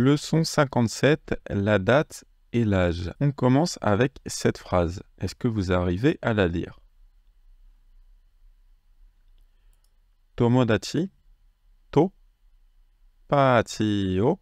Leçon 57, la date et l'âge. On commence avec cette phrase. Est-ce que vous arrivez à la lire? Tomodachi to party o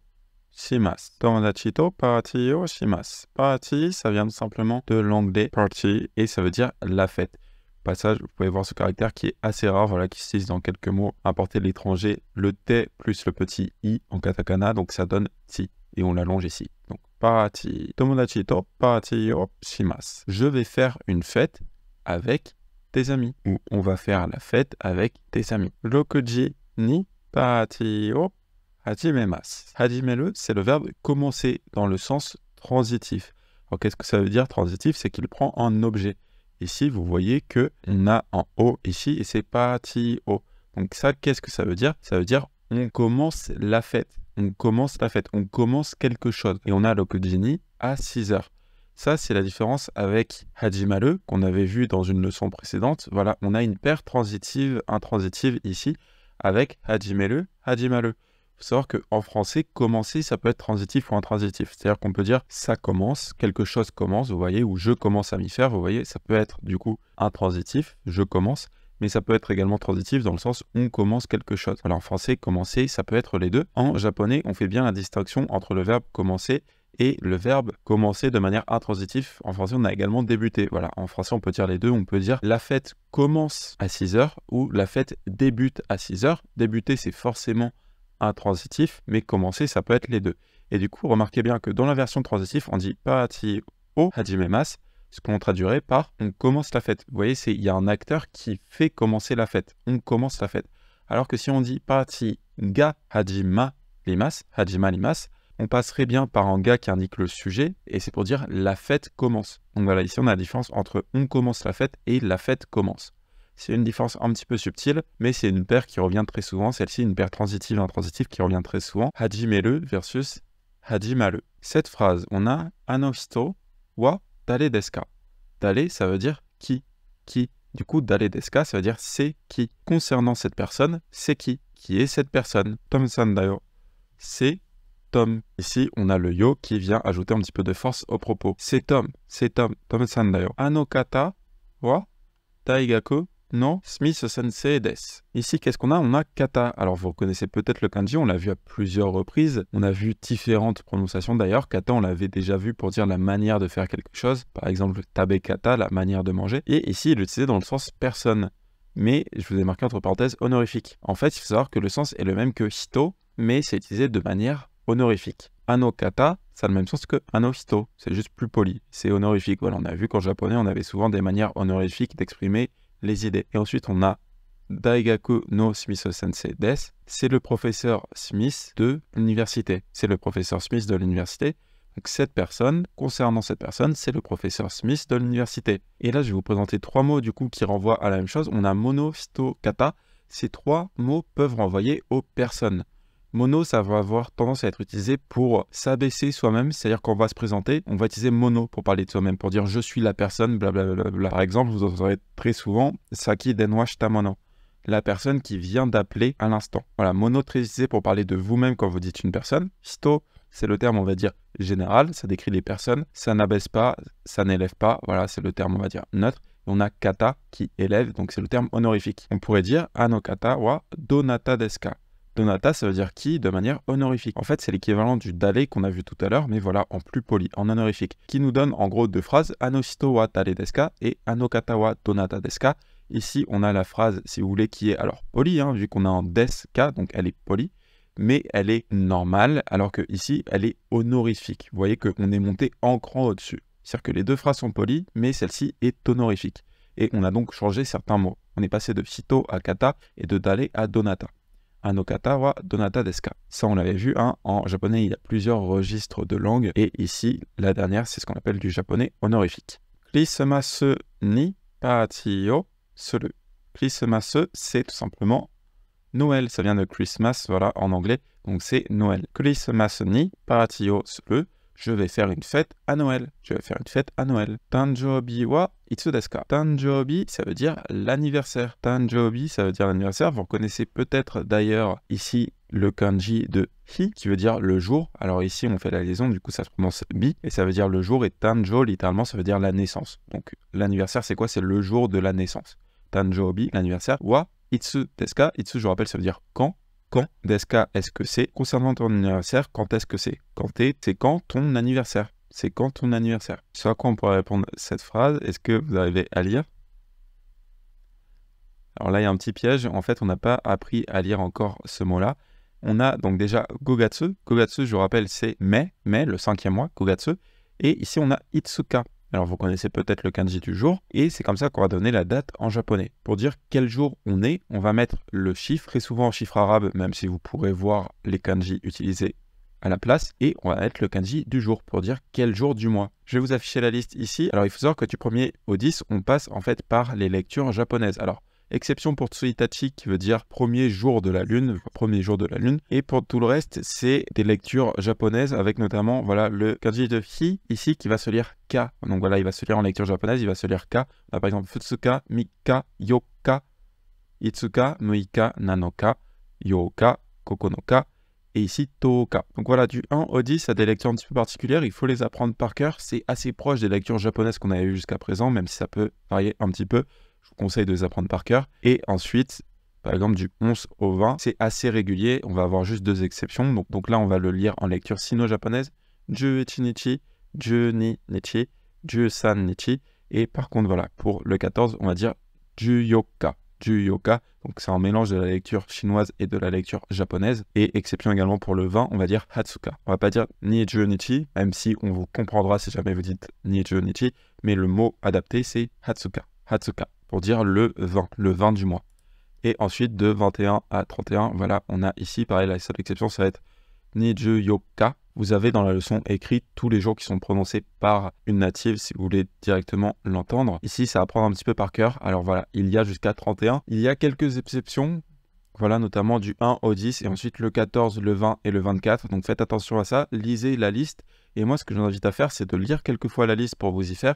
shimasu. Tomodachi to party o shimasu. Party, ça vient tout simplement de l'anglais party et ça veut dire la fête. Passage, vous pouvez voir ce caractère qui est assez rare, voilà, qui s'utilise dans quelques mots importés de l'étranger, le T plus le petit I en katakana, donc ça donne ti, et on l'allonge ici. Donc, party, tomodachi to party o shimasu. Je vais faire une fête avec tes amis, ou on va faire la fête avec tes amis. Rokuji ni party o hajimemasu. Hajimeru, c'est le verbe commencer dans le sens transitif. Alors, qu'est-ce que ça veut dire transitif? C'est qu'il prend un objet. Ici, vous voyez qu'on a un O ici et c'est party O. Donc ça, qu'est-ce que ça veut dire? Ça veut dire on commence la fête. On commence la fête. On commence quelque chose. Et on a l'okujini à 6 heures. Ça, c'est la différence avec hajimaru qu'on avait vu dans une leçon précédente. Voilà, on a une paire transitive, intransitive ici avec hajimeru, hajimaru. Il faut savoir qu'en français, commencer, ça peut être transitif ou intransitif. C'est-à-dire qu'on peut dire ça commence, quelque chose commence, vous voyez, ou je commence à m'y faire, vous voyez, ça peut être du coup intransitif, je commence, mais ça peut être également transitif dans le sens on commence quelque chose. Alors en français, commencer, ça peut être les deux. En japonais, on fait bien la distinction entre le verbe commencer et le verbe commencer de manière intransitive. En français, on a également débuté. Voilà, en français, on peut dire les deux. On peut dire la fête commence à 6 heures ou la fête débute à 6 heures. Débuter, c'est forcément intransitif, mais commencer, ça peut être les deux. Et du coup, remarquez bien que dans la version transitive, on dit party o hajimemasu, ce qu'on traduirait par on commence la fête. Vous voyez, il y a un acteur qui fait commencer la fête. On commence la fête. Alors que si on dit party ga hajima rimasu, on passerait bien par un ga qui indique le sujet, et c'est pour dire la fête commence. Donc voilà, ici on a la différence entre on commence la fête et la fête commence. C'est une différence un petit peu subtile, mais c'est une paire qui revient très souvent. Celle-ci, une paire transitive et intransitive qui revient très souvent. Hajimeru versus hajimaru. Cette phrase, on a ano hito wa dare desu ka. Dare, ça veut dire qui. Qui. Du coup, dare desu ka, ça veut dire c'est qui. Concernant cette personne, c'est qui. Qui est cette personne? Tom-san dayo. C'est Tom. Ici, on a le yo qui vient ajouter un petit peu de force au propos. C'est Tom. C'est Tom. Tom-san dayo. Ano kata wa daigaku no Smith sensei desu. Ici, qu'est-ce qu'on a? On a kata. Alors, vous reconnaissez peut-être le kanji, on l'a vu à plusieurs reprises. On a vu différentes prononciations d'ailleurs. Kata, on l'avait déjà vu pour dire la manière de faire quelque chose. Par exemple, tabe kata, la manière de manger. Et ici, il est utilisé dans le sens personne. Mais, je vous ai marqué entre parenthèses, honorifique. En fait, il faut savoir que le sens est le même que hito, mais c'est utilisé de manière honorifique. Ano kata, ça a le même sens que ano hito. C'est juste plus poli. C'est honorifique. Voilà, on a vu qu'en japonais, on avait souvent des manières honorifiques d'exprimer les idées. Et ensuite, on a Daigaku no Smith sensei desu. C'est le professeur Smith de l'université. C'est le professeur Smith de l'université. Donc cette personne, concernant cette personne, c'est le professeur Smith de l'université. Et là, je vais vous présenter 3 mots du coup qui renvoient à la même chose. On a mono, hito, kata. Ces 3 mots peuvent renvoyer aux personnes. Mono, ça va avoir tendance à être utilisé pour s'abaisser soi-même, c'est-à-dire qu'on va se présenter, on va utiliser mono pour parler de soi-même, pour dire je suis la personne, blablabla. Par exemple, vous entendrez très souvent Saki denwa shita mono, la personne qui vient d'appeler à l'instant. Voilà, mono très utilisé pour parler de vous-même quand vous dites une personne. Hito, c'est le terme, on va dire, général, ça décrit les personnes, ça n'abaisse pas, ça n'élève pas, voilà, c'est le terme, on va dire, neutre. Et on a kata qui élève, donc c'est le terme honorifique. On pourrait dire ano kata wa donata desu ka. Donata, ça veut dire qui de manière honorifique. En fait, c'est l'équivalent du dale qu'on a vu tout à l'heure, mais voilà, en plus poli, en honorifique. Qui nous donne en gros 2 phrases, ano hito wa dare desu ka et ano kata wa donata desu ka. Ici, on a la phrase, si vous voulez, qui est alors polie, hein, vu qu'on a un desu ka, donc elle est polie, mais elle est normale, alors que ici, elle est honorifique. Vous voyez qu'on est monté en cran au-dessus. C'est-à-dire que les 2 phrases sont polies, mais celle-ci est honorifique. Et on a donc changé certains mots. On est passé de hito à kata et de dare à donata. Ano kata wa donata desu ka. Ça, on l'avait vu, hein, en japonais, il y a plusieurs registres de langue. Et ici, la dernière, c'est ce qu'on appelle du japonais honorifique. Christmasu ni party o suru. Christmasu, c'est tout simplement Noël. Ça vient de Christmas, voilà, en anglais. Donc, c'est Noël. Christmasu ni party o suru. Je vais faire une fête à Noël. Je vais faire une fête à Noël. Tanjobi wa itsu desu ka. Tanjobi, ça veut dire l'anniversaire. Tanjobi, ça veut dire l'anniversaire. Vous reconnaissez peut-être d'ailleurs ici le kanji de hi qui veut dire le jour. Alors ici on fait la liaison, du coup ça se prononce bi et ça veut dire le jour, et tanjo littéralement ça veut dire la naissance. Donc l'anniversaire c'est quoi? C'est le jour de la naissance. Tanjobi, l'anniversaire. Wa itsu desu ka? Itsu, je vous rappelle, ça veut dire quand. Quand desu ka, est-ce que c'est? Concernant ton anniversaire, quand est-ce que c'est? C'est quand ton anniversaire? C'est quand ton anniversaire? Sur à quoi on pourrait répondre cette phrase? Est-ce que vous arrivez à lire? Alors là, il y a un petit piège. En fait, on n'a pas appris à lire encore ce mot-là. On a donc déjà Gogatsu. Gogatsu, je vous rappelle, c'est mai, le 5e mois, Gogatsu. Et ici, on a Itsuka. Alors, vous connaissez peut-être le kanji du jour. Et c'est comme ça qu'on va donner la date en japonais. Pour dire quel jour on est, on va mettre le chiffre, très souvent en chiffre arabe, même si vous pourrez voir les kanji utilisés à la place. Et on va mettre le kanji du jour pour dire quel jour du mois. Je vais vous afficher la liste ici. Alors, il faut savoir que du 1er au 10, on passe en fait par les lectures japonaises. Alors, exception pour Tsuitachi qui veut dire premier jour de la lune, et pour tout le reste, c'est des lectures japonaises avec notamment voilà, le kanji de hi ici qui va se lire ka. Donc voilà, il va se lire en lecture japonaise, il va se lire ka. Là, par exemple, futsuka, mika, yoka, itsuka, muika, nanoka, yoka, kokonoka, et ici toka. Donc voilà, du 1 au 10, ça a des lectures un petit peu particulières, il faut les apprendre par cœur. C'est assez proche des lectures japonaises qu'on avait vues jusqu'à présent, même si ça peut varier un petit peu. Je vous conseille de les apprendre par cœur. Et ensuite, par exemple, du 11 au 20, c'est assez régulier. On va avoir juste 2 exceptions. Donc là, on va le lire en lecture sino-japonaise. Ju-ichi nichi, Ju-ni nichi, Ju-san nichi. Et par contre, voilà, pour le 14, on va dire Ju-yoka. Ju-yoka. Donc c'est un mélange de la lecture chinoise et de la lecture japonaise. Et exception également pour le 20, on va dire Hatsuka. On va pas dire Ni-ju-nichi, même si on vous comprendra si jamais vous dites Ni-ju-nichi. Mais le mot adapté, c'est Hatsuka. Hatsuka, pour dire le 20 du mois. Et ensuite, de 21 à 31, voilà, on a ici, pareil, la seule exception, ça va être Niju Yoka. Vous avez dans la leçon écrite tous les jours qui sont prononcés par une native, si vous voulez directement l'entendre. Ici, ça va prendre un petit peu par cœur. Alors voilà, il y a jusqu'à 31. Il y a quelques exceptions, voilà, notamment du 1 au 10, et ensuite le 14, le 20 et le 24. Donc faites attention à ça, lisez la liste. Et moi, ce que je vous invite à faire, c'est de lire quelques fois la liste pour vous y faire.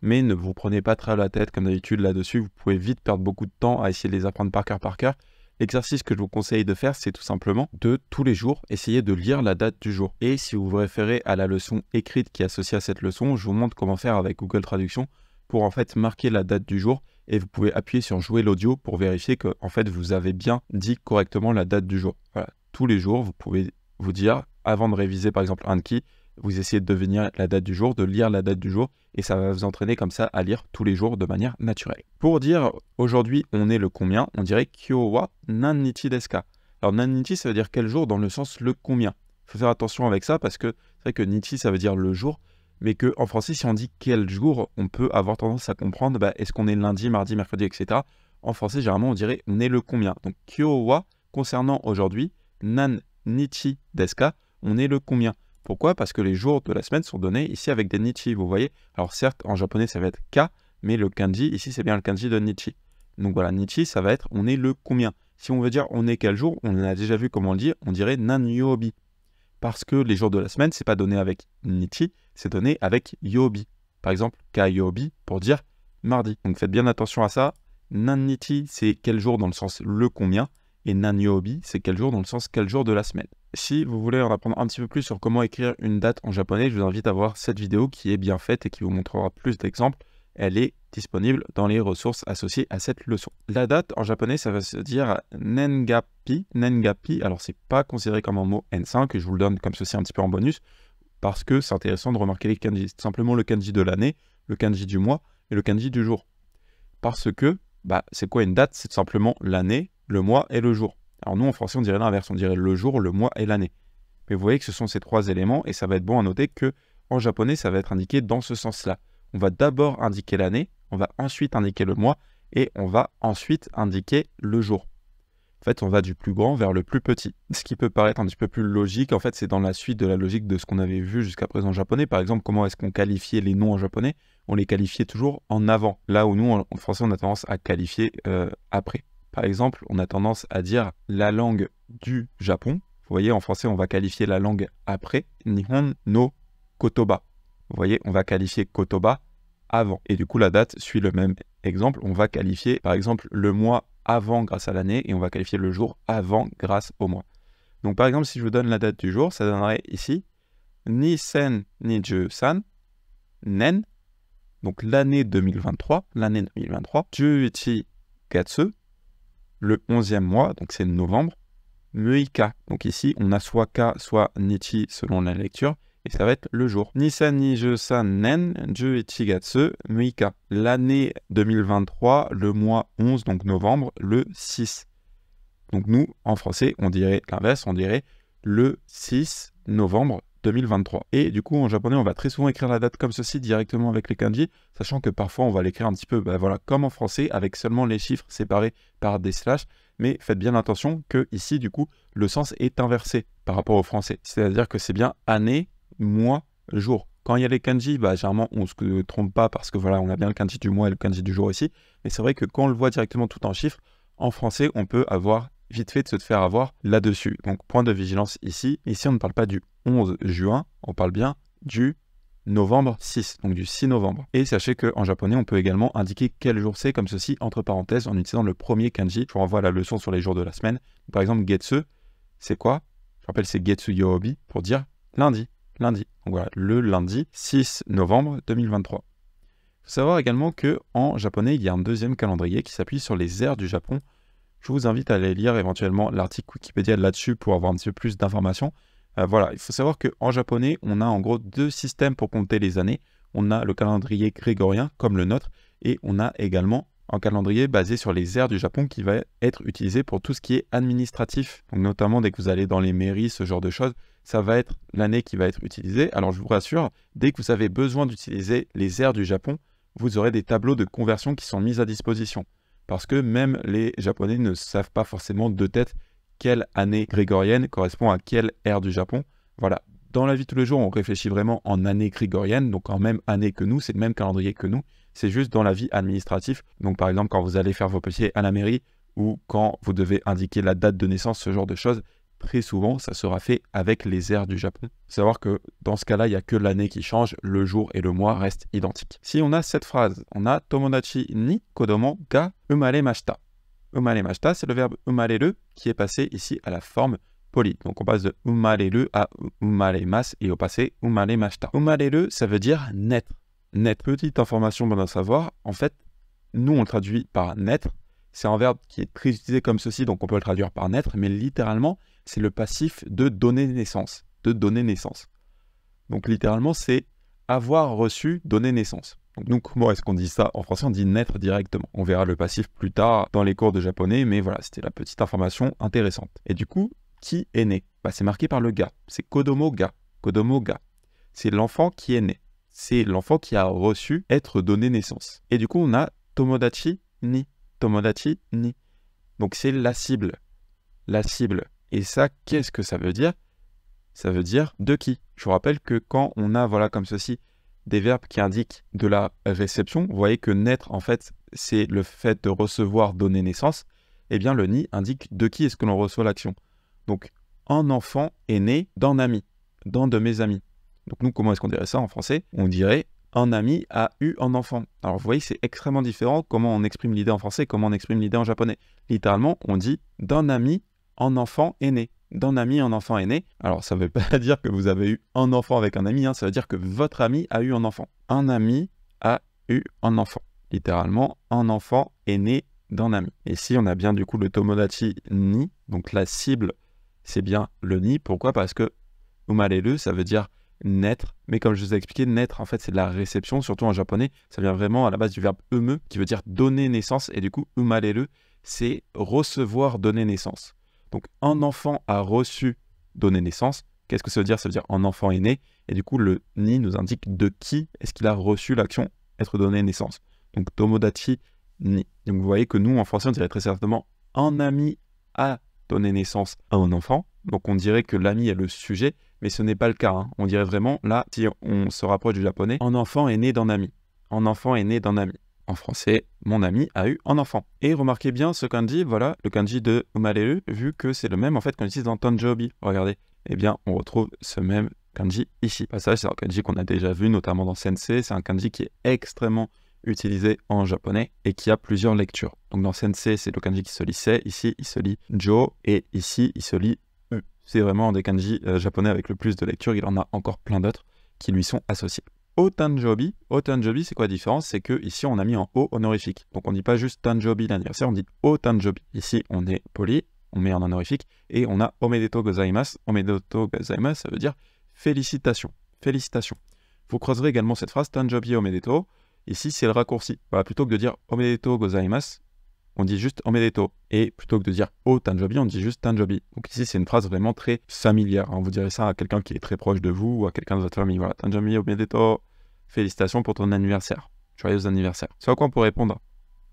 Mais ne vous prenez pas très à la tête comme d'habitude là-dessus, vous pouvez vite perdre beaucoup de temps à essayer de les apprendre par cœur. L'exercice que je vous conseille de faire, c'est tout simplement de tous les jours essayer de lire la date du jour. Et si vous vous référez à la leçon écrite qui est associée à cette leçon, je vous montre comment faire avec Google Traduction pour en fait marquer la date du jour, et vous pouvez appuyer sur jouer l'audio pour vérifier que en fait vous avez bien dit correctement la date du jour. Voilà, tous les jours, vous pouvez vous dire, avant de réviser par exemple Anki, vous essayez de devenir la date du jour, de lire la date du jour, et ça va vous entraîner comme ça à lire tous les jours de manière naturelle. Pour dire aujourd'hui on est le combien, on dirait Kyo wa nannichi desu ka. Alors nannichi ça veut dire quel jour dans le sens le combien. Il faut faire attention avec ça parce que c'est vrai que nichi ça veut dire le jour, mais qu'en français si on dit quel jour, on peut avoir tendance à comprendre est-ce qu'on est lundi, mardi, mercredi, etc. En français généralement on dirait on est le combien. Donc Kyo wa concernant aujourd'hui, nannichi desu ka, on est le combien. Pourquoi? Parce que les jours de la semaine sont donnés ici avec des nichi, vous voyez. Alors certes, en japonais, ça va être ka, mais le kanji, ici, c'est bien le kanji de nichi. Donc voilà, nichi, ça va être on est le combien. Si on veut dire on est quel jour, on a déjà vu comment on le dit, on dirait nan-yobi. Parce que les jours de la semaine, c'est pas donné avec nichi, c'est donné avec yobi. Par exemple, ka-yobi pour dire mardi. Donc faites bien attention à ça. Nan-nichi, c'est quel jour dans le sens le combien. Et nan-yobi, c'est quel jour dans le sens quel jour de la semaine. Si vous voulez en apprendre un petit peu plus sur comment écrire une date en japonais, je vous invite à voir cette vidéo qui est bien faite et qui vous montrera plus d'exemples. Elle est disponible dans les ressources associées à cette leçon. La date en japonais, ça va se dire nengapi. Nengapi, alors c'est pas considéré comme un mot N5, je vous le donne comme ceci un petit peu en bonus, parce que c'est intéressant de remarquer les kanji. C'est simplement le kanji de l'année, le kanji du mois et le kanji du jour. Parce que, c'est quoi une date? C'est tout simplement l'année, le mois et le jour. Alors nous, en français, on dirait l'inverse, on dirait le jour, le mois et l'année. Mais vous voyez que ce sont ces 3 éléments, et ça va être bon à noter que en japonais, ça va être indiqué dans ce sens-là. On va d'abord indiquer l'année, on va ensuite indiquer le mois, et on va ensuite indiquer le jour. En fait, on va du plus grand vers le plus petit. Ce qui peut paraître un petit peu plus logique, en fait, c'est dans la suite de la logique de ce qu'on avait vu jusqu'à présent en japonais. Par exemple, comment est-ce qu'on qualifiait les noms en japonais? On les qualifiait toujours en avant. Là où nous, en français, on a tendance à qualifier après. Par exemple, on a tendance à dire la langue du Japon. Vous voyez, en français, on va qualifier la langue après. Nihon no kotoba. Vous voyez, on va qualifier kotoba avant. Et du coup, la date suit le même exemple. On va qualifier, par exemple, le mois avant grâce à l'année et on va qualifier le jour avant grâce au mois. Donc par exemple, si je vous donne la date du jour, ça donnerait ici Nisen-23 nen, donc l'année 2023, Juichi Gatsu, le 11e mois, donc c'est novembre, Muika. Donc ici, on a soit Ka, soit Nichi selon la lecture, et ça va être le jour. Nisan Nijusan Nen Juichi Gatsu Muika. L'année 2023, le mois 11, donc novembre, le 6. Donc nous, en français, on dirait l'inverse, on dirait le 6 novembre 2023. Et du coup, en japonais, on va très souvent écrire la date comme ceci, directement avec les kanji, sachant que parfois, on va l'écrire un petit peu, voilà, comme en français, avec seulement les chiffres séparés par des slash. Mais faites bien attention que ici, du coup, le sens est inversé par rapport au français. C'est-à-dire que c'est bien année, mois, jour. Quand il y a les kanji, généralement, on ne se trompe pas parce que voilà, on a bien le kanji du mois et le kanji du jour ici. Mais c'est vrai que quand on le voit directement tout en chiffres, en français, on peut avoir vite fait de se faire avoir là-dessus. Donc, point de vigilance ici. Ici, on ne parle pas du 11 juin, on parle bien du novembre 6, donc du 6 novembre. Et sachez qu'en japonais, on peut également indiquer quel jour c'est, comme ceci, entre parenthèses, en utilisant le premier kanji. Je vous renvoie à la leçon sur les jours de la semaine. Par exemple, Getsu, c'est quoi? Je rappelle, c'est Getsu Yobi pour dire lundi. Donc voilà, le lundi 6 novembre 2023. Il faut savoir également qu'en japonais, il y a un deuxième calendrier qui s'appuie sur les ères du Japon. Je vous invite à aller lire éventuellement l'article Wikipédia là-dessus pour avoir un petit peu plus d'informations. Voilà, il faut savoir qu'en japonais, on a en gros deux systèmes pour compter les années. On a le calendrier grégorien, comme le nôtre, et on a également un calendrier basé sur les ères du Japon qui va être utilisé pour tout ce qui est administratif. Donc notamment dès que vous allez dans les mairies, ce genre de choses, ça va être l'année qui va être utilisée. Alors je vous rassure, dès que vous avez besoin d'utiliser les ères du Japon, vous aurez des tableaux de conversion qui sont mis à disposition. Parce que même les Japonais ne savent pas forcément de tête quelle année grégorienne correspond à quelle ère du Japon. Voilà, dans la vie de tous les jours, on réfléchit vraiment en année grégorienne, donc en même année que nous, c'est le même calendrier que nous. C'est juste dans la vie administrative. Donc par exemple, quand vous allez faire vos papiers à la mairie ou quand vous devez indiquer la date de naissance, ce genre de choses, très souvent, ça sera fait avec les ères du Japon. Faut savoir que dans ce cas-là, il n'y a que l'année qui change, le jour et le mois restent identiques. Si on a cette phrase, on a Tomodachi ni kodomo ga umaremashita. Umaremashita, c'est le verbe umareru qui est passé ici à la forme polie. Donc on passe de umareru à umaremasu et au passé umaremashita. Umareru, ça veut dire naître. Naître. Petite information bonne à savoir, en fait, nous on le traduit par naître. C'est un verbe qui est très utilisé comme ceci, donc on peut le traduire par naître, mais littéralement, c'est le passif de donner naissance. Donc littéralement, c'est avoir reçu, donner naissance. Donc nous, comment est-ce qu'on dit ça? En français, on dit naître directement. On verra le passif plus tard dans les cours de japonais, mais voilà, c'était la petite information intéressante. Et du coup, qui est né? C'est marqué par le ga. C'est kodomo ga. Kodomo ga. C'est l'enfant qui est né. C'est l'enfant qui a reçu être donné naissance. Et du coup, on a tomodachi ni. Tomodachi ni. Donc c'est la cible. La cible. Et ça, qu'est-ce que ça veut dire? Ça veut dire de qui? Je vous rappelle que quand on a, voilà, comme ceci, des verbes qui indiquent de la réception, vous voyez que naître, en fait, c'est le fait de recevoir, donner naissance. Eh bien, le ni indique de qui est-ce que l'on reçoit l'action. Donc, un enfant est né d'un ami, d'un de mes amis. Donc nous, comment est-ce qu'on dirait ça en français? On dirait un ami a eu un enfant. Alors vous voyez, c'est extrêmement différent comment on exprime l'idée en français et comment on exprime l'idée en japonais. Littéralement, on dit d'un ami, un enfant est né. D'un ami, un enfant est né. Alors ça ne veut pas dire que vous avez eu un enfant avec un ami, ça veut dire que votre ami a eu un enfant. Un ami a eu un enfant. Littéralement, un enfant est né d'un ami. Et ici, on a bien du coup le tomodachi ni, donc la cible, c'est bien le ni. Pourquoi? Parce que umareru, ça veut dire naître, mais comme je vous ai expliqué, naître en fait c'est de la réception, surtout en japonais, ça vient vraiment à la base du verbe umu, qui veut dire donner naissance, et du coup umareru, c'est recevoir, donner naissance. Donc un enfant a reçu, donner naissance, qu'est-ce que ça veut dire? Ça veut dire un enfant est né, et du coup le ni nous indique de qui est-ce qu'il a reçu l'action, être donné naissance. Donc tomodachi ni. Donc vous voyez que nous en français on dirait très certainement un ami a donné naissance à un enfant, donc on dirait que l'ami est le sujet, mais ce n'est pas le cas. On dirait vraiment, là, si on se rapproche du japonais, un enfant est né d'un ami. Un enfant est né d'un ami. En français, mon ami a eu un enfant. Et remarquez bien ce kanji, voilà, le kanji de umareru, vu que c'est le même en fait qu'on utilise dans Tanjobi. Regardez, eh bien, on retrouve ce même kanji ici. Passage, c'est un kanji qu'on a déjà vu, notamment dans Sensei. C'est un kanji qui est extrêmement utilisé en japonais et qui a plusieurs lectures. Donc dans Sensei, c'est le kanji qui se lit sei, ici, il se lit jo, et ici, il se lit u. C'est vraiment un des kanji japonais avec le plus de lecture. Il en a encore plein d'autres qui lui sont associés. Otanjobi, c'est quoi la différence? C'est que ici on a mis un O honorifique. Donc on dit pas juste Tanjobi l'anniversaire, on dit Otanjobi. Ici on est poli, on met un honorifique et on a Omedetou gozaimasu. Omedetou gozaimasu, ça veut dire félicitations. Félicitations. Vous croiserez également cette phrase Tanjobi omedetou. Ici c'est le raccourci. Voilà, plutôt que de dire Omedetou gozaimasu, on dit juste omedetou. Et plutôt que de dire o tanjobi, on dit juste tanjobi. Donc ici, c'est une phrase vraiment très familière. Vous direz ça à quelqu'un qui est très proche de vous ou à quelqu'un de votre famille. Voilà, tanjobi omedetou, félicitations pour ton anniversaire. Joyeux anniversaire. C'est à quoi on peut répondre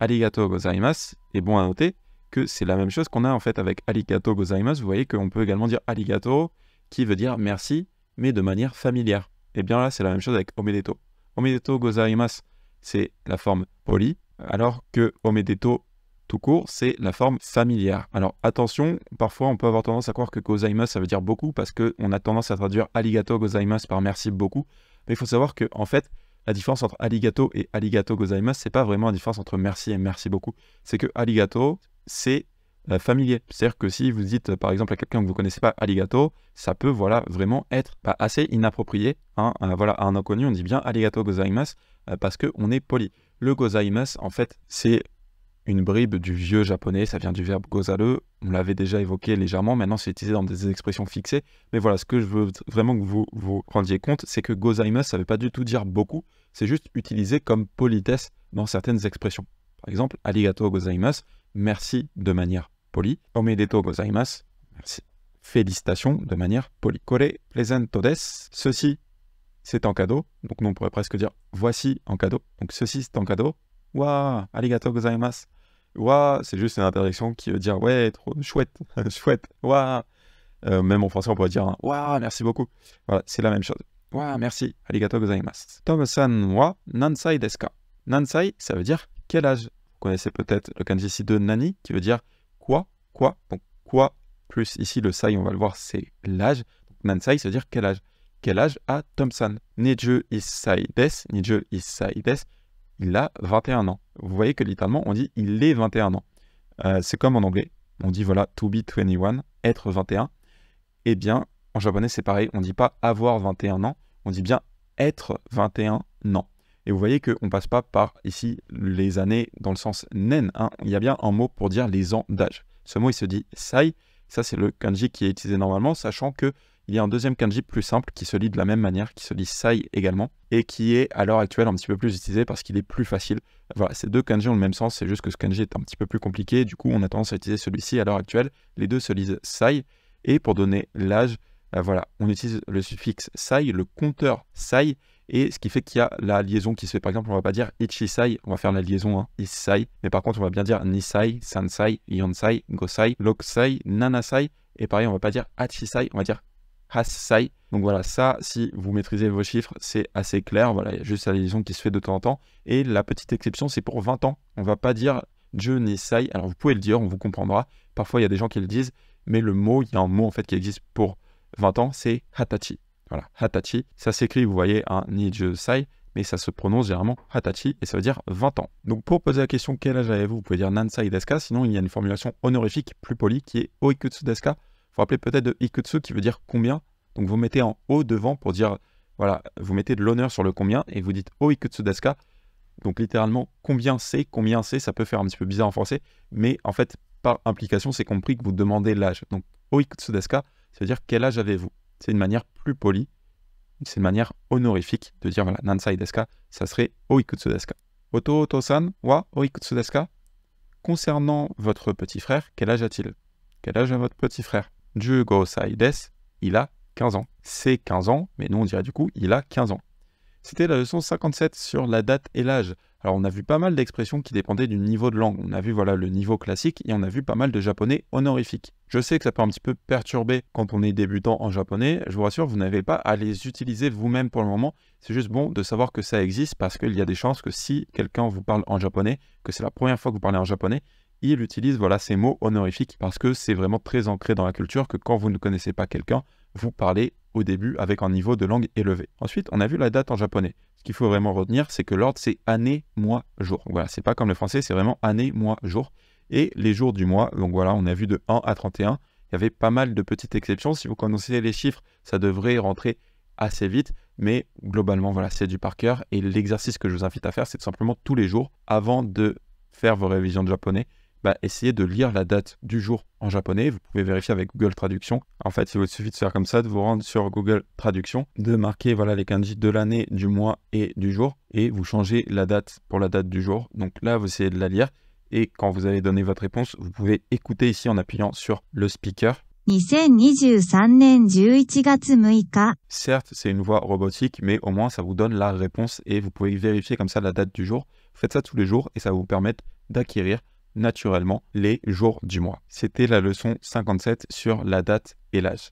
arigatou gozaimasu. Et bon à noter que c'est la même chose qu'on a en fait avec arigatou gozaimasu. Vous voyez qu'on peut également dire arigatou, qui veut dire merci, mais de manière familière. Et bien là, c'est la même chose avec omedetou. Omedetou gozaimasu, c'est la forme polie, alors que omedetou tout court, c'est la forme familière. Alors attention, parfois on peut avoir tendance à croire que gozaimasu ça veut dire beaucoup parce qu'on a tendance à traduire arigato gozaimasu par merci beaucoup. Mais il faut savoir que en fait, la différence entre arigato et arigato gozaimasu, c'est pas vraiment la différence entre merci et merci beaucoup. C'est que arigato, c'est familier. C'est-à-dire que si vous dites par exemple à quelqu'un que vous ne connaissez pas arigato, ça peut voilà, vraiment être assez inapproprié. Voilà, à un inconnu, on dit bien arigato gozaimasu parce qu'on est poli. Le gozaimasu, en fait, c'est une bribe du vieux japonais, ça vient du verbe gozaru, on l'avait déjà évoqué légèrement, maintenant c'est utilisé dans des expressions fixées, mais voilà, ce que je veux vraiment que vous vous rendiez compte, c'est que gozaimasu, ça ne veut pas du tout dire beaucoup, c'est juste utilisé comme politesse dans certaines expressions. Par exemple, arigatou gozaimasu, merci de manière polie, omedetou gozaimasu, merci, félicitations de manière polie. Kore presento desu, ceci c'est en cadeau, donc nous on pourrait presque dire voici en cadeau, donc ceci c'est en cadeau, wa arigatou gozaimasu. Wa, c'est juste une interaction qui veut dire ouais, trop chouette, chouette, wa. Même en français, on pourrait dire wa, merci beaucoup. Voilà, c'est la même chose. Wa, merci, arigatou gozaimasu. Tom-san wa nansai desu ka? Nansai, ça veut dire quel âge? Vous connaissez peut-être le kanji ici de nani, qui veut dire quoi. Donc quoi, plus ici le sai, on va le voir, c'est l'âge. Nansai, ça veut dire quel âge. Quel âge a Tom-san? Niju issai desu, niju issai desu. Il a 21 ans. Vous voyez que littéralement, on dit « il est 21 ans ». C'est comme en anglais. On dit voilà « to be 21 », être 21. Eh bien, en japonais, c'est pareil. On ne dit pas « avoir 21 ans », on dit bien « être 21 ans ». Et vous voyez qu'on ne passe pas par, ici, les années dans le sens « nen ». Il y a bien un mot pour dire les ans d'âge. Ce mot, il se dit « sai ». Ça, c'est le kanji qui est utilisé normalement, sachant que il y a un deuxième kanji plus simple qui se lit de la même manière, qui se lit sai également, et qui est à l'heure actuelle un petit peu plus utilisé parce qu'il est plus facile. Voilà, ces deux kanji ont le même sens, c'est juste que ce kanji est un petit peu plus compliqué, du coup on a tendance à utiliser celui-ci à l'heure actuelle. Les deux se lisent sai, et pour donner l'âge, voilà, on utilise le suffixe sai, le compteur sai, et ce qui fait qu'il y a la liaison qui se fait. Par exemple, on va pas dire ichisai, on va faire la liaison issai, mais par contre on va bien dire nisai, sansai, yonsai, gosai, lokusai, nanasai, et pareil on va pas dire hachisai, on va dire Hassai. Donc voilà, ça, si vous maîtrisez vos chiffres, c'est assez clair. Voilà, il y a juste la liaison qui se fait de temps en temps. Et la petite exception, c'est pour 20 ans. On ne va pas dire Dieu Nisai. Alors vous pouvez le dire, on vous comprendra. Parfois, il y a des gens qui le disent, mais le mot, il y a un mot en fait qui existe pour 20 ans, c'est Hatachi. Voilà, Hatachi. Ça s'écrit, vous voyez, un Niju Sai, mais ça se prononce généralement Hatachi et ça veut dire 20 ans. Donc pour poser la question quel âge avez-vous, vous pouvez dire Nansai desu ka. Sinon, il y a une formulation honorifique plus polie qui est Oikutsu desu ka. Vous vous rappelez peut-être de Ikutsu qui veut dire combien. Donc vous mettez en O devant pour dire, voilà, vous mettez de l'honneur sur le combien et vous dites Oikutsu desu ka. Donc littéralement, combien c'est, ça peut faire un petit peu bizarre en français, mais en fait, par implication, c'est compris que vous demandez l'âge. Donc Oikutsu desu ka, ça veut dire quel âge avez-vous? C'est une manière plus polie, c'est une manière honorifique de dire, voilà, Nansai desu ka, ça serait Oikutsu desu ka. Oto-san wa Oikutsu desu ka? Concernant votre petit frère, quel âge a-t-il? Quel âge a votre petit frère? 15 desu, il a 15 ans. C'est 15 ans, mais nous on dirait du coup, il a 15 ans. C'était la leçon 57 sur la date et l'âge. Alors on a vu pas mal d'expressions qui dépendaient du niveau de langue. On a vu voilà le niveau classique et on a vu pas mal de japonais honorifiques. Je sais que ça peut un petit peu perturber quand on est débutant en japonais. Je vous rassure, vous n'avez pas à les utiliser vous-même pour le moment. C'est juste bon de savoir que ça existe parce qu'il y a des chances que si quelqu'un vous parle en japonais, que c'est la première fois que vous parlez en japonais, il utilise voilà, ces mots honorifiques parce que c'est vraiment très ancré dans la culture que quand vous ne connaissez pas quelqu'un, vous parlez au début avec un niveau de langue élevé. Ensuite, on a vu la date en japonais. Ce qu'il faut vraiment retenir, c'est que l'ordre, c'est année, mois, jour. Voilà, c'est pas comme le français, c'est vraiment année, mois, jour. Et les jours du mois, donc voilà, on a vu de 1 à 31. il y avait pas mal de petites exceptions. Si vous connaissez les chiffres, ça devrait rentrer assez vite, mais globalement, voilà, c'est du par cœur. Et l'exercice que je vous invite à faire, c'est tout simplement tous les jours, avant de faire vos révisions de japonais, essayez de lire la date du jour en japonais. Vous pouvez vérifier avec Google Traduction. En fait, il vous suffit de faire comme ça, de vous rendre sur Google Traduction, de marquer voilà, les kanji de l'année, du mois et du jour, et vous changez la date pour la date du jour. Donc là, vous essayez de la lire, et quand vous avez donné votre réponse, vous pouvez écouter ici en appuyant sur le speaker. 2023年11月6日 Certes, c'est une voix robotique, mais au moins ça vous donne la réponse et vous pouvez vérifier comme ça la date du jour. Vous faites ça tous les jours et ça va vous permettre d'acquérir naturellement les jours du mois. C'était la leçon 57 sur la date et l'âge.